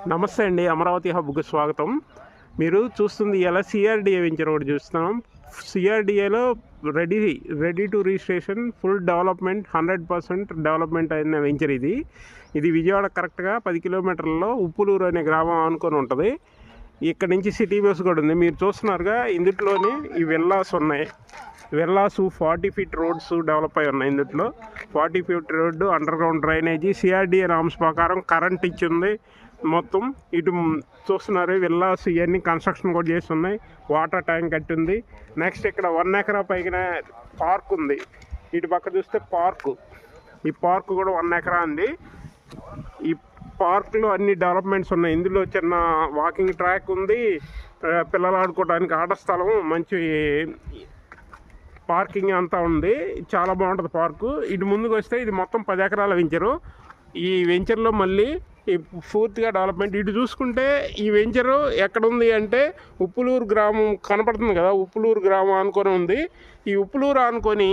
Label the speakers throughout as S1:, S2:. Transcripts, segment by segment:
S1: నమస్తే అండి, అమరావతి హబ్కు స్వాగతం. మీరు చూస్తుంది ఇలా సిఆర్డిఏ వెంచర్ ఒకటి చూస్తున్నాం. సిఆర్డిఏలో ready to registration, full development, 100% development అయిన వెంచర్ ఇది విజయవాడ కరెక్ట్గా 10 కిలోమీటర్లలో ఉప్పులూరు అనే గ్రామం అనుకొని ఉంటుంది. ఇక్కడ నుంచి సిటీ బస్ కూడా ఉంది. మీరు చూస్తున్నారుగా, ఇందులోనే ఈ విల్లాస్ ఉన్నాయి. విల్లాసు 40 ఫీట్ రోడ్స్ డెవలప్ అయి ఉన్నాయి. ఇందులో 40 feet road, under ground drainage, CRDA norms ప్రకారం కరెంట్ ఇచ్చింది. మొత్తం ఇటు చూస్తున్నారు, విల్లాస్ ఇవన్నీ కన్స్ట్రక్షన్ కూడా చేస్తున్నాయి. వాటర్ ట్యాంక్ కట్టింది. నెక్స్ట్ ఇక్కడ 1 ఎకరా పైన పార్క్ ఉంది. ఇటు పక్క చూస్తే ఈ పార్క్ కూడా 1 ఎకరా ఉంది. ఈ పార్క్లో అన్ని డెవలప్మెంట్స్ ఉన్నాయి. ఇందులో చిన్న వాకింగ్ ట్రాక్ ఉంది, పిల్లలు ఆడుకోవడానికి ఆట స్థలం, మంచి పార్కింగ్ అంతా ఉంది. చాలా బాగుంటుంది పార్కు. ఇటు ముందుకు వస్తే ఇది మొత్తం 10 ఎకరాల వెంచరు. ఈ వెంచర్లో మళ్ళీ పూర్తిగా డెవలప్మెంట్. ఇటు చూసుకుంటే ఈ వెంచరు ఎక్కడుంది అంటే ఉప్పులూరు గ్రామం కనపడుతుంది కదా, ఉప్పులూరు గ్రామం అనుకొని ఉంది. ఈ ఉప్పులూరు అనుకొని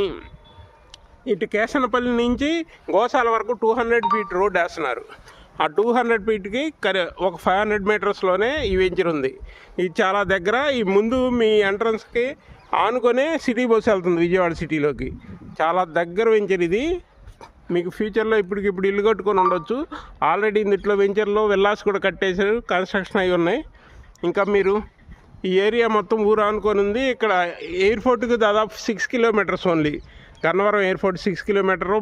S1: ఇటు కేశనపల్లి నుంచి గోశాల వరకు 200 ఫీట్ రోడ్ వేస్తున్నారు. ఆ 200 ఫీట్కి ఒక 500 మీటర్స్లోనే ఈ వెంచర్ ఉంది. ఇది చాలా దగ్గర. ఈ ముందు మీ ఎంట్రన్స్కి ఆనుకొనే సిటీ బస్సు వెళ్తుంది విజయవాడ సిటీలోకి. చాలా దగ్గర వెంచర్ ఇది. మీకు ఫ్యూచర్లో ఇప్పటికిప్పుడు ఇల్లు కట్టుకొని ఉండొచ్చు. ఆల్రెడీ ఇందులో వెంచర్లో విల్లాస్ కూడా కట్టేశారు, కన్స్ట్రక్షన్ అయి ఉన్నాయి. ఇంకా మీరు ఈ ఏరియా మొత్తం ఊరు ఆనుకొని ఉంది. ఇక్కడ ఎయిర్పోర్ట్కి దాదాపు 6 kilometres only. Gannavaram airport 6 kilometre,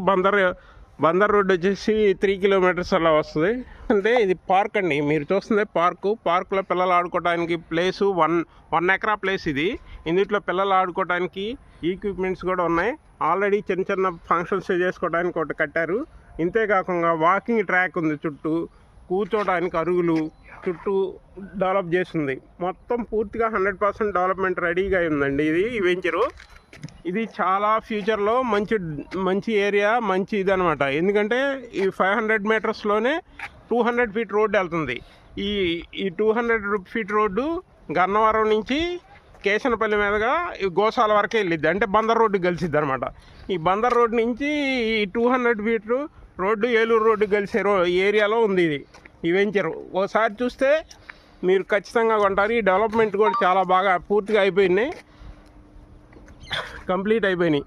S1: Bandar road వచ్చేసి 3 కిలోమీటర్స్ అలా వస్తుంది. అంటే ఇది పార్క్ అండి, మీరు చూస్తుంది పార్కులో పిల్లలు ఆడుకోవడానికి ప్లేసు 1 ఎకరా ప్లేస్ ఇది. ఇందులో పిల్లలు ఆడుకోవడానికి ఈక్విప్మెంట్స్ కూడా ఉన్నాయి. ఆల్రెడీ చిన్న ఫంక్షన్స్ చేసుకోవడానికి ఒకటి కట్టారు. ఇంతేకాకుండా వాకింగ్ ట్రాక్ ఉంది, చుట్టూ కూర్చోడానికి అరుగులు, చుట్టూ డెవలప్ చేస్తుంది. మొత్తం పూర్తిగా 100% డెవలప్మెంట్ రెడీగా ఉందండి ఈ వెంచరు. ఇది చాలా ఫ్యూచర్లో మంచి ఏరియా, మంచి ఇది అనమాట. ఎందుకంటే ఈ 500 మీటర్స్లోనే 200 ఫీట్ రోడ్డు వెళ్తుంది. ఈ 200 ఫీట్ రోడ్డు గన్నవరం నుంచి కేశనపల్లి మీదుగా ఈ గోశాల వరకే వెళ్ళిద్ది. అంటే బందర్ రోడ్డుకి కలిసిద్ది అనమాట. ఈ బందర్ రోడ్డు నుంచి ఈ 200 ఫీట్ రోడ్డు ఏలూరు రోడ్డు కలిసే ఏరియాలో ఉంది ఈ వెంచరు. ఒకసారి చూస్తే మీరు ఖచ్చితంగా కొంటారు. ఈ డెవలప్మెంట్ కూడా చాలా బాగా పూర్తిగా అయిపోయినాయి, కంప్లీట్ అయిపోయినాయి.